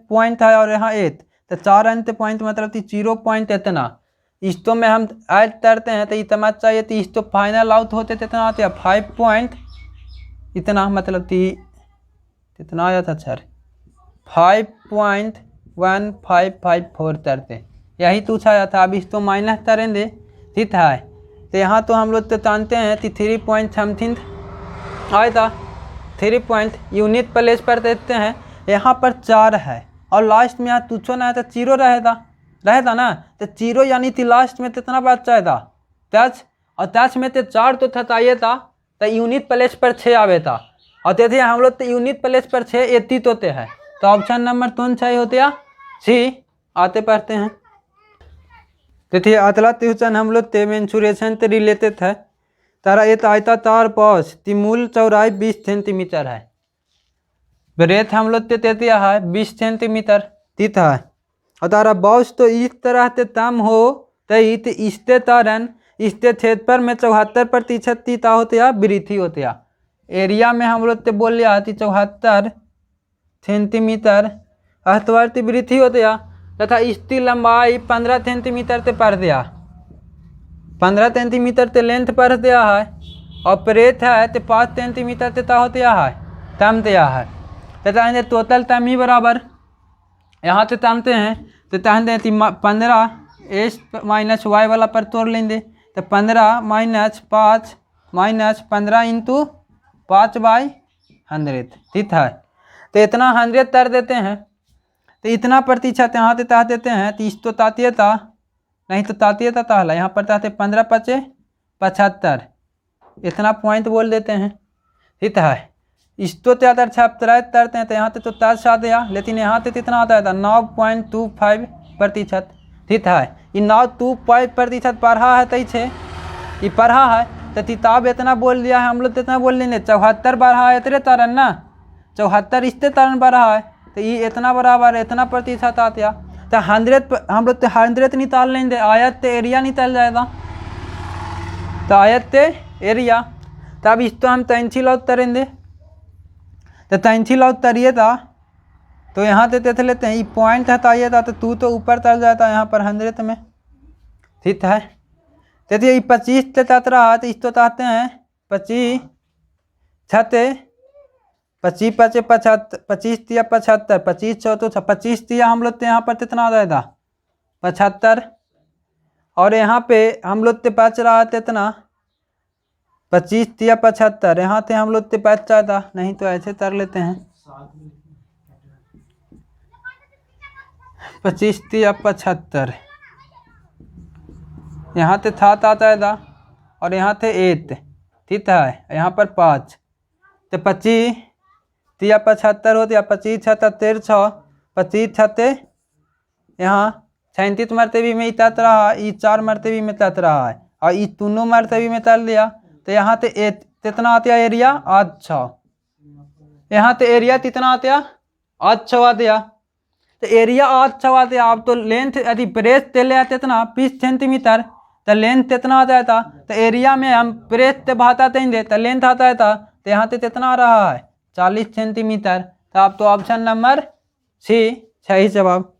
पॉइंट है और यहाँ 8 तो 4 अंत पॉइंट मतलब 0 पॉइंट इतना इस तो में हम ऐड करते हैं तो इतना चाहिए तो इस तो फाइनल आउट होते कितना आते हैं 5 पॉइंट इतना मतलब कितना आया था सर 5.1554 करते यही तो आया था। अब इस तो माइनस करेंगे ठीक है तो यहाँ तो हम लोग तो जानते हैं कि 3 पॉइंट समथिंग आया था 3 पॉइंट यूनिट प्लेस पर देते हैं यहाँ पर 4 है और लास्ट में यहाँ तुच्छो ना है तो 0 रहेगा ना तो 0 यानी कि लास्ट में कितना बात चाहेगा 10 और 10 में से 4 तो था चाहिए था तो यूनिट प्लेस पर 6 आवे था और देखिए हम लोग तो यूनिट प्लेस पर 6 एती तोते हैं तो ऑप्शन नंबर कौन सही होते हैं सी आते पढ़ते हैं। देखिए अतला ट्यूशन हम लोग ते मेंसुरेशन से रिलेटेड है तारा एक आयताकार पौष की मूल चौड़ाई 20 सेंटीमीटर है ब्रेथ हम लोग ते दिया है 20 सेंटीमीटर ठीक है और तारा बॉस तो इस तरह से कम हो तई तो इसके कारण इसके क्षेत्र में 74% तीता होते हैं वृद्धि होते हैं एरिया में हम लोग तो बोल लिया कि 74 सेंटीमीटर अर्थवर्ती वृद्धि होते हैं तथा इसकी लंबाई 15 सेंटीमीटर से बढ़ दिया 15 सेंटीमीटर से लेंथ बढ़ दिया है और ब्रेथ है तो 5 सेंटीमीटर से होते है तम दिया है तथा टोटल तम ही बराबर यहाँ से तमते हैं तो कहते हैं 15 एस माइनस वाई वाला पर तोड़ लेंगे तो 15 माइनस 5 माइनस 15 इंटू 5/100 ठीक है तो इतना 100 कर देते हैं तो इतना प्रतिशत यहाँ से तह देते हैं 30 तो तातिए था नहीं तो तातिए था ताला यहाँ पर ताते 15 5 75 इतना पॉइंट बोल देते हैं ठीक है। इस तो ज़्यादा छात्र करते हैं तो यहाँ से तो 10 आ गया लेकिन यहाँ से कितना आता था 9.25% ठीक है ये 9.25% पढ़ा है तई से ये पढ़ा है तो किताब इतना बोल दिया है हम लोग इतना बोल लेंगे 74 बढ़ा है इतने तरन ना 74 इससे तरन बढ़ा है तो ये इतना बराबर है इतना प्रतिशत आता तो 100 हम लोग तो 100 निकाल लेंगे आयत एरिया निकल जाएगा तो आयत एरिया तब इस तो हम तैंसी लौट करेंगे तो तैंसी लौट तरिए था तो यहाँ से देख लेते हैं ये पॉइंट हटाइए था तो तू तो ऊपर चल जाता यहाँ पर 100 में ठीक है। देखिए ये 25 से तत रहा तो इस तो चाहते हैं 25 छते 25 पचे 75, 25 तिया 75, 25 चौथो 25 तिया हम लोग तो यहाँ पर कितना आ जाएगा 75, और यहाँ पे हम लोग तो बच रहा है कितना 25 तिया 75, यहाँ से हम लोग तो बच जाता, नहीं तो ऐसे कर लेते हैं 25 तिया 75, यहाँ से 7 आता है और यहाँ से 8, ठीक है, यहाँ पर 5, तो 25 तिया 75 हो गया, 25 छत्तर 13, 25 छत्ते यहाँ 37 मरतबे में तत रहा, ये 4 मरतबे में तत रहा है, और ये दोनों मरतबे में तल दिया, तो यहाँ से कितना आता है एरिया 8, यहाँ से एरिया कितना आता है 8 आ गया, तो एरिया 8 आ गया। आप तो लेंथ यदि ब्रेथ ले आते इतना 20 सेंटीमीटर, तो लेंथ कितना आ जाता, तो एरिया में हम ब्रेथ से भाता देंगे तो लेंथ आता है, तो यहाँ से कितना आ रहा है 40 सेंटीमीटर। तो आप तो ऑप्शन नंबर सी सही जवाब।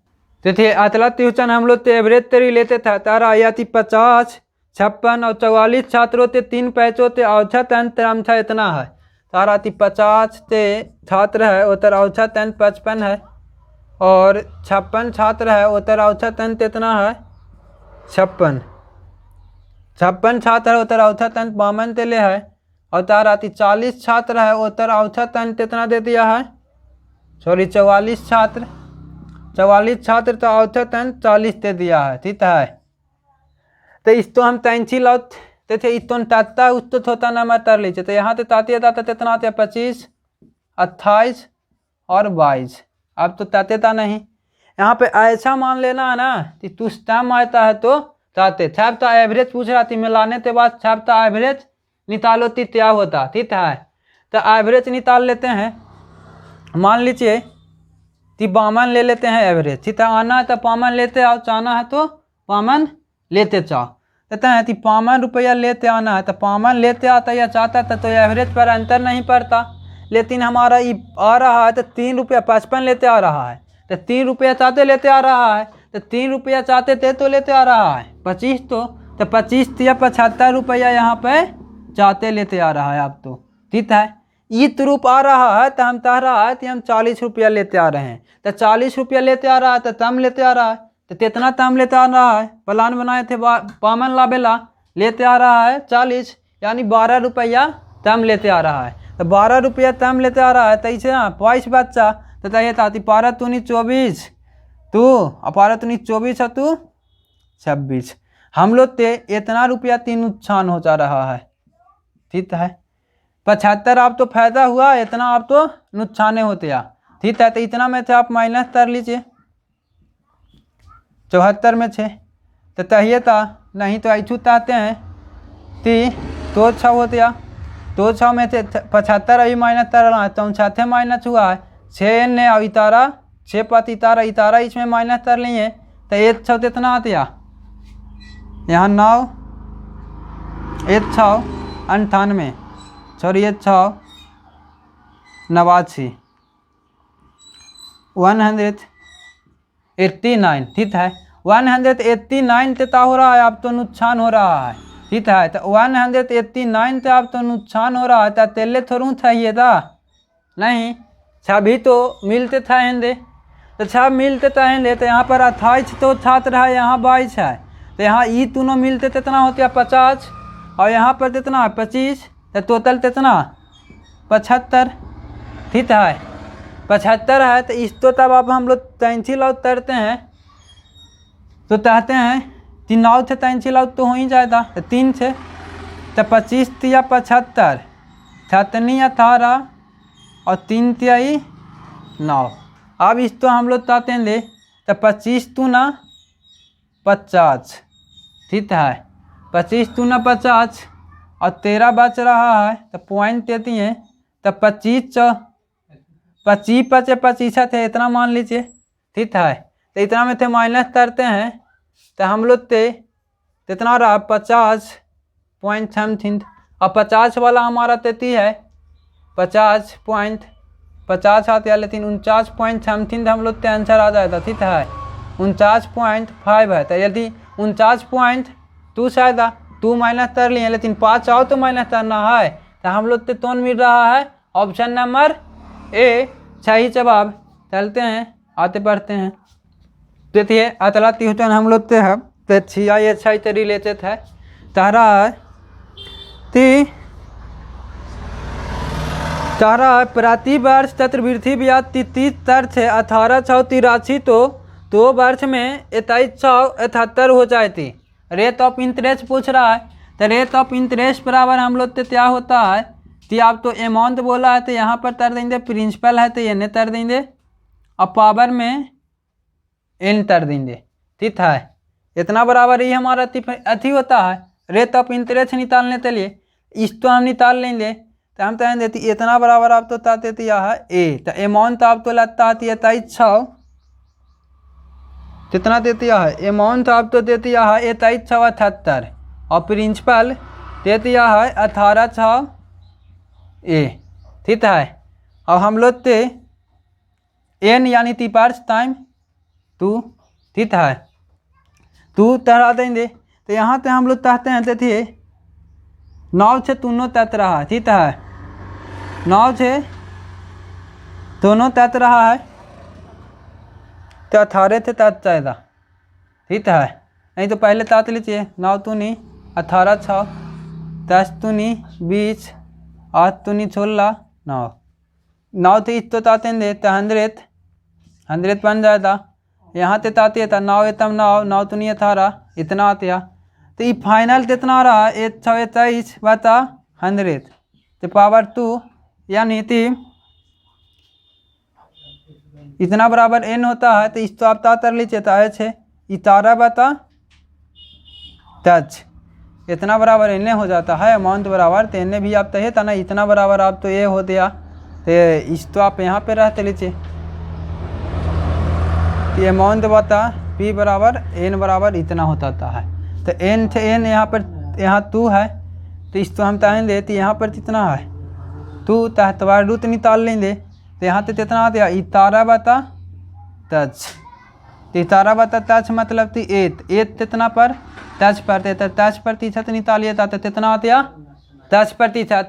तो थे अतला ट्यूशन हम लोग तो एवरेज तेरी लेते था, तारा आया थी 50, 56 और 44 छात्रों थे 3 पैचों थे, औसत अंक था इतना है, तारा थी 50 थे छात्र है, उतर औसत अंक 55 है, और 56 छात्र है, उतर औसत अंक इतना है 56 छात्र है, उतर औसत अंक 52 तेले है, और तारा थी 40 छात्र है, उतर औसत अंक कितना दे दिया है, सॉरी 44 छात्र तो औसत अंक 40 दे दिया है, ठीक है। तो इसको हम तैंची लौट थे, इसको ताता उस तो छोटा नंबर तर लीजिए, तो यहाँ से ताते ताता कितना आते 25, 28 और 22, अब तो ताते नहीं, यहाँ पे ऐसा मान लेना है ना कि तुष्टाम आता है तो ताते छाप तो एवरेज पूछ रहा थी, मिलाने के बाद छाप तो एवरेज निकालो ती क्या होता, ठीक है। तो एवरेज निकाल लेते हैं, मान लीजिए कि 52 ले लेते हैं एवरेज, ठीक है, आना है तो 52 लेते आओ, चाहना है तो 52 लेते चाहो, कहते हैं कि 52 रुपया लेते आना है, तो 52 लेते आता या चाहता था तो एवरेज पर अंतर नहीं पड़ता, लेकिन हमारा ये आ रहा है तो 3 रुपया 55 लेते आ रहा है, तो 3 रुपया चाहते लेते आ रहा है, तो 3 रुपया चाहते थे तो लेते आ रहा है 25, तो 25 या 75 रुपया यहाँ पे चाहते लेते आ रहा है आप तो, ठीक है। ये रूप आ रहा है तो हम कह रहा है कि हम 40 रुपया लेते आ रहे हैं, तो 40 रुपया लेते आ रहा है तो तम लेते आ रहा है, तो कितना तम लेते आ रहा है, प्लान बनाए थे 52 लाबेला लेते आ रहा है 40, यानी 12 रुपया तम लेते आ रहा है, तो 12 रुपया तम लेते आ रहा है, तो इसे ना 22 बच्चा तो चाहिए था 12 दूनी 24 तू, और 12 दूनी 24 है तू 26, हम लोग ते इतना रुपया 3 नुकसान हो जा रहा है, ठीक है। 75 आप तो फायदा हुआ, इतना आप तो नुकसाने होते आ, ठीक है। तो इतना में थे आप माइनस कर लीजिए, 74 में छे तो चाहिए था, नहीं तो ऐछू चाहते हैं ती तो 6 होते आ, तो 6 में थे 75 अभी माइनस कर रहा है, तो 64 माइनस हुआ है 6 ने अब इतारा 6 पत इतारा इसमें माइनस कर लिए, तो 1 6 इतना आते आ, यहाँ 9 1 6 98, सॉरी 1 6 89 189, ठीक है। 189 ते हो रहा है, अब तो नुकसान हो रहा है, ठीक है। तो 189 ते अब तो नुकसान हो रहा है, तो तेले थोड़ू चाहिए था, नहीं छभी तो मिलते था हिंदे, तो छब मिलते था हिंदे, तो यहाँ पर 28 तो छात्र है, यहाँ 22 है, तो यहाँ ये दोनों मिलते कितना होते हैं 50, और यहाँ पर कितना है 25, तो टोटल कितना 75, ठीक है 75 है। तो इस तो तब अब हम लोग तैंची लाउट करते हैं, तो कहते हैं 3 9 से तैंची लाउट तो हो ही जाएगा, तो 3 से तो 25 तिया 75, 7 18 और 3 तिहाई 9, अब इस तो हम लोग कहते हैं ले, तो 25 दूना 50, ठीक है, 25 दूना 50 और 13 बच रहा है, तो पॉइंट देती हैं, तो 25 पचे 25 थे, इतना मान लीजिए, ठीक है। तो इतना में थे माइनस करते हैं, तो हम लोग ते कितना रहा 50 पॉइंट समथिंग, और 50 वाला हमारा तेती है 50 आते हैं, लेकिन 49 पॉइंट समथिंग हम लोग के आंसर आ जाएगा, ठीक है 49.5 है। तो यदि 49.2 शायद 2 माइनस कर लिए, लेकिन 5 आओ तो माइनस करना है, तो हम लोग तो मिल रहा है ऑप्शन नंबर ए सही जवाब। चलते हैं आते बढ़ते हैं। देखिए अतला त्रिभुजन हम लोग ते हैं तो छिया ये सही से रिलेटेड है। तारा प्रति वर्ष चतुर्वृद्धि ब्याज 33 तर से 1883 तो 2 वर्ष में 2178 हो जाती। रेट ऑफ इंटरेस्ट पूछ रहा है तो रेट ऑफ इंटरेस्ट बराबर हम लोग तो क्या होता है कि आप तो अमाउंट बोला है तो यहाँ पर तर देंगे, प्रिंसिपल है तो एन तर देंगे और पावर में एन तर देंगे। ठीक है, इतना बराबर ही हमारा अति होता है। रेट ऑफ इंटरेस्ट निकालने के लिए इस तो हम निकाल लेंगे तो हम तो देती इतना बराबर आप तो देती है ए तो अमाउंट आप तो लगता है 2300 कितना देती है अमाउंट आप तो देती है 2378 और प्रिंसिपल देती है 1800 ए। ठीक है, और हम लोग ते एन यानी तीपार्स टाइम 2। ठीक है, 2 तहरा देंगे तो यहाँ पे हम लोग चाहते हैं देखिए 9 से दोनों तत रहा है। ठीक है, 9 से दोनों तत रहा है तो 18 से तत जाएगा। ठीक है, नहीं तो पहले तात लीजिए 9 दूनी 18 6 10 दूनी 20 8 दूनी 16 9 थे इस तो तातेंगे तो 100 बन जाएगा। यहाँ ते ताते था 9 एतम 9 दूनी 18 इतना आते तो ये फाइनल कितना रहा 123 बता 100 तो पावर 2 यानी इतना बराबर एन होता है। तो इस तो आप तातर लीजिए तो ऐसे 18 बता 10 इतना बराबर एन हो जाता है। अमाउंट बराबर तो एन भी आप तहे था ना इतना बराबर आप तो ये हो गया तो इस तो आप यहाँ पे रहते लीजिए ये अमाउंट बता पी बराबर एन बराबर इतना होता है। तो एन थे एन यहाँ पर यहाँ 2 है तो इस तो हम ताएंगे तो यहाँ पर कितना है 2 तहतवार रूट निकाल लेंगे तो यहाँ तो कितना आता है 18 बता 10 तो 18 बता 10 मतलब कि 8 कितना पर 10 पर तो 10% निकालिए था तो कितना आता 10%।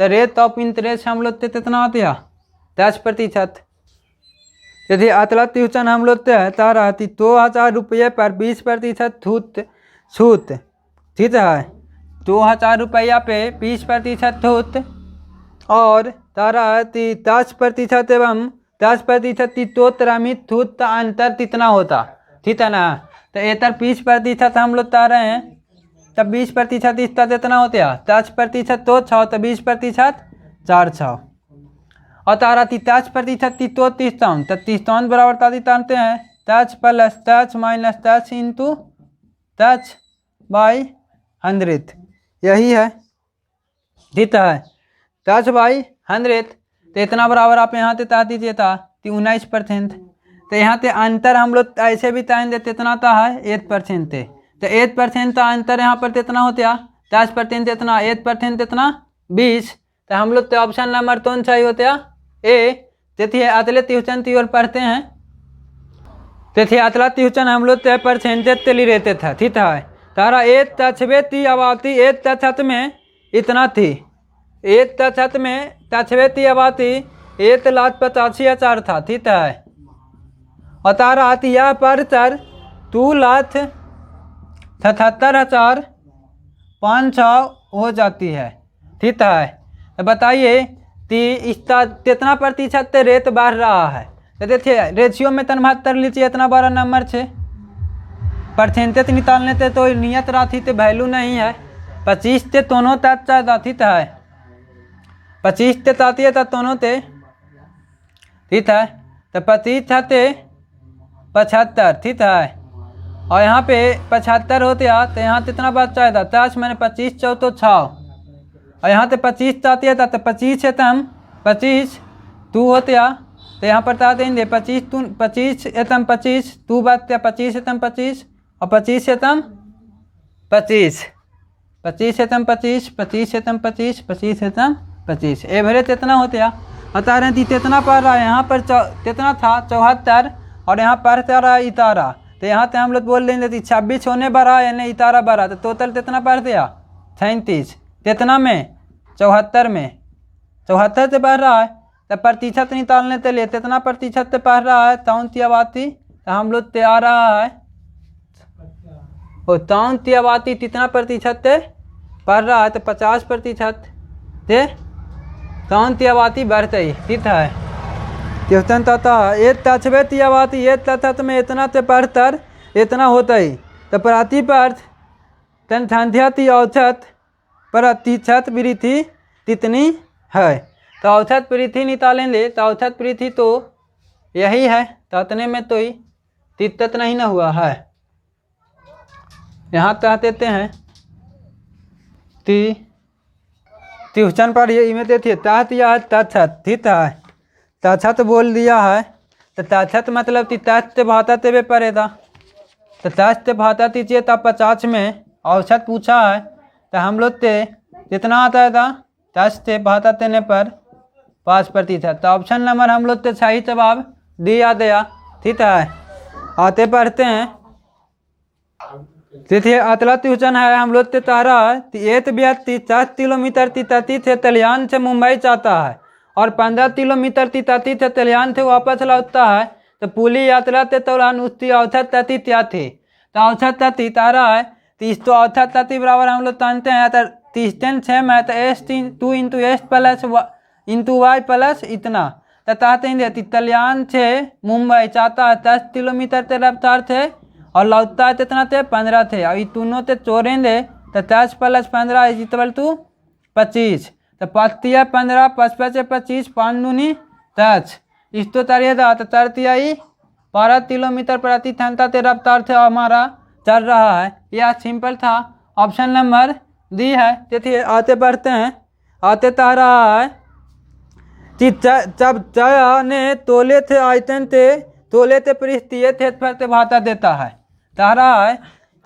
तो रेट ऑफ इंटरेस्ट हम लोग कितना आता 10%। यदि अतला त्रिभुजन हम लोग तारा 2000 रुपये पर 20% छूट। ठीक है, 2000 रुपया पे 20% छूट और तारा 10% एवं 10% तो त्रमित छूट का अंतर कितना होता। ठीक है ना, तो इधर 20% हम लोग तार रहे हैं तब 20% इसका कितना होता है 10% तो 6 तो 20% 4 और तारा 10% तो 30 तो 30 बराबर तारी तानते हैं 10 + 10 - 10 × 10/100 यही है। ठीक है, 10/100 तो इतना बराबर आप यहाँ से ता दीजिए था 19%। तो यहाँ से अंतर हम लोग ऐसे भी ताएंगे कितना था है 8%। तो 8% का अंतर यहाँ पर कितना होता 10% इतना 8% इतना 20। तो हम लोग तो ऑप्शन नंबर कौन सा ही होता ए। देखिए अतले त्रिभुजन की ओर पढ़ते हैं। देखिए अतला त्रिभुजन हम लोग तो परसेंटेज के लिए रहते था। ठीक है, तारा 1 ती आबादी 1 में इतना थी 1 में 1 आबादी 1,85,000 था। ठीक है, और तारा आती यहाँ पर 2,77,500 हो जाती है। ठीक है, तो बताइए कि इसका कितना प्रतिशत रेट बढ़ रहा है। तो देखिए रेशियो में 73 लीजिए इतना बड़ा नंबर से परसेंटेज निकालने से तो नियत राशि तो वैल्यू नहीं है। 25 से दोनों तक ठीक है 25 से ताती है दोनों ते। ठीक है, तो 25 छते 75। ठीक है, और यहाँ पे 75 होते हैं तो यहाँ कितना बच जाएगा 10 मैंने 25 4 तो 6 और यहाँ से 25 चाहती है तो 25 है तम 25 2 होते हैं तो यहाँ पर ता देंगे 25 एतम 25 2 बात 25 एतम 25 और 25 एतम 25 25 एतम 25 25 एतम 25 25 एतम 25 एवरेज कितना होते हैं बता रहे हैं कितना पढ़ रहा है। यहाँ पर कितना था 74 और यहाँ पर रहा है 11 तो यहाँ से हम लोग बोल देंगे 26 होने बढ़ा यानी 11 बढ़ा तो टोटल कितना पढ़ दिया 37 कितना में 74 में 74 से बढ़ रहा है तो प्रतिशत निकालने के लिए कितना प्रतिशत से पढ़ रहा है तौंती आबादी, तो हम लोग ते आ रहा है वो तौंती आबादी कितना प्रतिशत से पढ़ रहा है, तो 50% से तौंती आबादी बढ़ते ही ठीक है। क्वेश्चन तथा ये तछबे ती आबादी ये तथत में इतना से पढ़तर इतना होता ही, तो प्रतिपर्थ जनसंख्या ती औसत प्रतिशत वृद्धि कितनी है, तो औसत वृद्धि निकालेंगे तो औसत वृद्धि तो यही है, तो इतने में तो ही तित्त नहीं ना हुआ है। यहाँ तह देते हैं ट्यूशन पर ये इमें देती है तहत या तछत ठीक है, तछत बोल दिया है, तो तछत मतलब कि तस्त से भाता तेवे पड़ेगा, तो तस्त से भाता दीजिए तब 50 में औसत पूछा है, तो हम लोग ते कितना आता है था तस्त से भाता देने पर 5%, तो ऑप्शन नंबर हम लोग ते सही जवाब दिया गया ठीक है। आते पढ़ते हैं देखिए अतला ट्यूशन है हम लोग ते तारा एक व्यक्ति 10 किलोमीटर तितती से तलियान से मुंबई चाहता है और 15 किलोमीटर तितती से तलियान से वापस लौटता है, तो पूरी यात्रा के दौरान उसकी औसत गति क्या थी, तो औसत गति तारा है 30, तो औसत गति बराबर हम लोग जानते हैं तो 30 सेम है, तो S 2 into S plus into Y plus इतना, तो चाहते हैं तलियान से मुंबई चाहता है 10 किलोमीटर के रफ्तार थे और लौटता है कितना थे 15 थे, और ये दोनों से चोरेंगे तो 10 प्लस 15 इज इक्वल टू 25, तो 5 15 5 से 25 5 दूनी 10 इस तो तरिएगा, तो 4 12 किलोमीटर प्रति घंटा के रफ्तार से हमारा चल रहा है। यह सिंपल था, ऑप्शन नंबर डी है। देखिए आते बढ़ते हैं, आते तह रहा है कि जब जया ने तोले थे आयतन थे तोले थे पृष्ठीय थे पर से भाता देता है, कह रहा है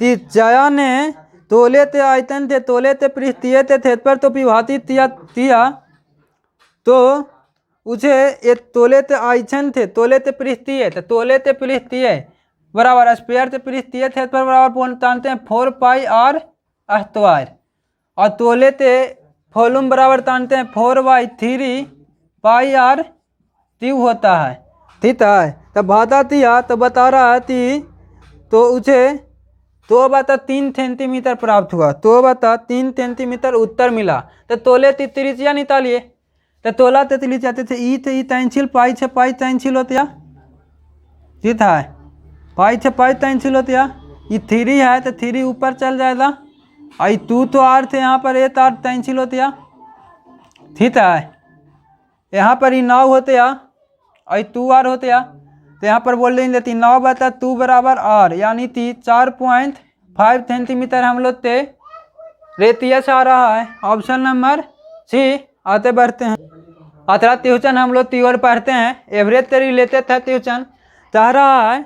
कि जया ने तोले थे आयतन थे तोले थे पृष्ठीय थे पर तो विभाजित किया तो उसे एक तोले थे आयतन थे तोले थे पृष्ठीय थे तोले थे पृष्ठीय बराबर स्क्वायर थे पृष्ठीय थे पर बराबर जानते हैं 4 पाई आर स्क्वायर, और तोले थे वॉल्यूम बराबर जानते हैं 4/3 पाई आर क्यूब होता है ठीक है। तो भाता दिया तो बता रहा है कि तो उसे 2/3 सेंटीमीटर प्राप्त हुआ, 2/3 सेंटीमीटर उत्तर मिला, तो तोले त्रिज्या निकालिए, तो तोला तितली चाहते थे ई तैंसिल पाई से पाई तैंसिल होता ठीक है, पाई से पाई तैंसिल होता, ये 3 है तो 3 ऊपर चल जाएगा, और 2 तो आर थे यहाँ पर 8 आर तैंसिल होता ठीक है, यहाँ पर ये 9 होते और 2 आर होते, तो यहाँ पर बोल देंगे 9/2 बराबर आर, यानी कि 4.5 सेंटीमीटर हम लोग ते रेडियस आ रहा है। Option number C. आते बढ़ते हैं, अतरा ट्यूशन हम लोग तीवर पढ़ते हैं, एवरेज से रिलेटेड था ट्यूशन, चाह रहा है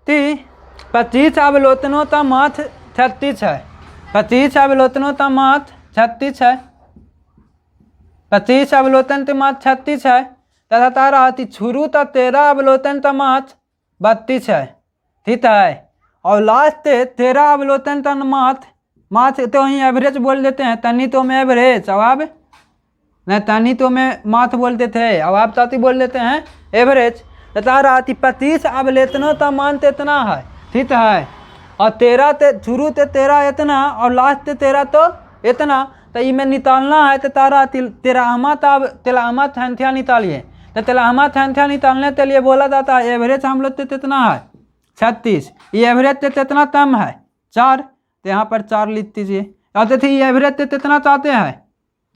कि 25 अवलोकनों का माथ 36 है, 25 अवलोकनों का माथ 36 है, 25 अवलोकन का माथ 36 है, तथा तारा शुरू का 13 अवलोकन का माथ 32 है ठीक है, और लास्ट 13 अवलोकन का माथ तो ही एवरेज बोल देते हैं, तनी तो में एवरेज, अब आप नहीं तनी तो में माथ बोलते थे, अब आप साथी बोल देते हैं एवरेज, तथा रहा 25 अवलोकनों का मान तो इतना है ठीक है, और 13 ते शुरू से 13 इतना और लास्ट से 13 तो इतना, तो ये में निकालना है तो तारा तिलामा संख्या निकालिए, तो तिलामा संख्या निकालने के लिए बोला जाता है एवरेज हम लोग कितना है 36, ये एवरेज से कितना कम है 4, तो यहाँ पर 4 लिख दीजिए, और देखिए ये एवरेज से कितना चाहते हैं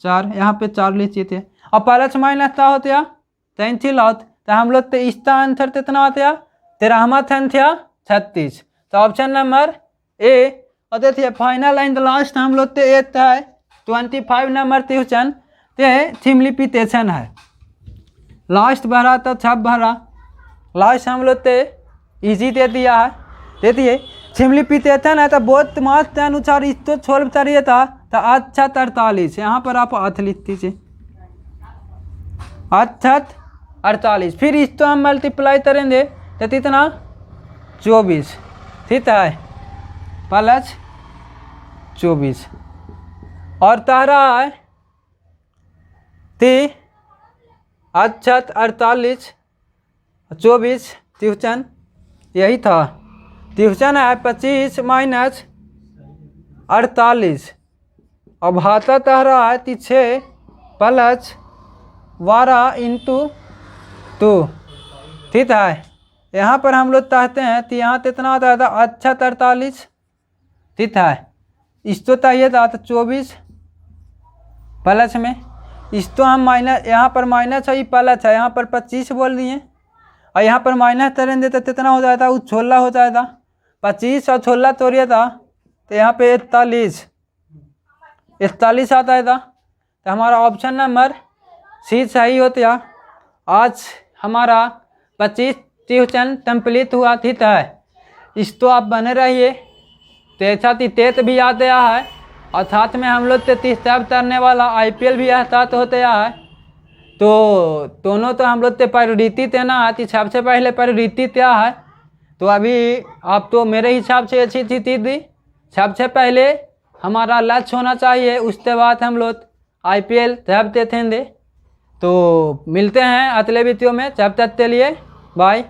4, यहाँ पे 4 लिख दीजिए, और प्लस माइनस क्या होते हैं 33 लात, तो हम लोग इसका आंसर कितना आते हैं तिलामा संख्या 36, तो ऑप्शन नंबर ए। और देखिए फाइनल एंड लास्ट हम लोग तो एक है 25 नंबर ट्यूशन ते सिम्प्लीफिकेशन है, लास्ट भरा तो छप भरा, लास्ट हम लोग तो ईजी दे दिया है, देखिए सिम्प्लीफिकेशन है तो बहुत मार्क्स के अनुसार इसको सोल्व करिए था तो अच्छा 43, यहाँ पर आप 8 लिख दीजिए, अच्छा 48, फिर इसको हम मल्टीप्लाई करेंगे तो कितना 24 ठीक है प्लस 24, और तारा है अच्छत 48 24 ट्यूशन यही था। ट्यूशन है 25 माइनस 48 अब भाता तह रहा है 6 प्लस 12 इंटू 2। ठीक है, यहाँ पर हम लोग चाहते हैं तो यहाँ कितना आता था अच्छा 48। ठीक है, इसको चाहिए था तो 24 प्लस में इसको हम माइनस, यहाँ पर माइनस है प्लस है, यहाँ पर 25 बोल दिए और यहाँ पर माइनस करेंगे तो कितना हो जाता वो 16 हो जाएगा। 25 और 16 तोड़िए था तो यहाँ पे 41 आता है था। तो हमारा ऑप्शन नंबर सी सही होता। आज हमारा 25 ट्यूशन कंप्लीट हुआ। ठीक है, इस तो आप बने रहिए। तेजा तेत भी याद गया है और साथ में हम लोग 33 करने वाला IPL भी एहसास होते है। तो दोनों तो हम लोग ते प्रायोरिटी देना है। सबसे पहले प्रायोरिटी क्या है तो अभी आप तो मेरे हिसाब से अच्छी चीज़ दी। सबसे पहले हमारा लक्ष्य होना चाहिए, उसके बाद हम लोग IPL सब देखेंगे। तो मिलते हैं अगले वीडियो में, जब तक के लिए बाय।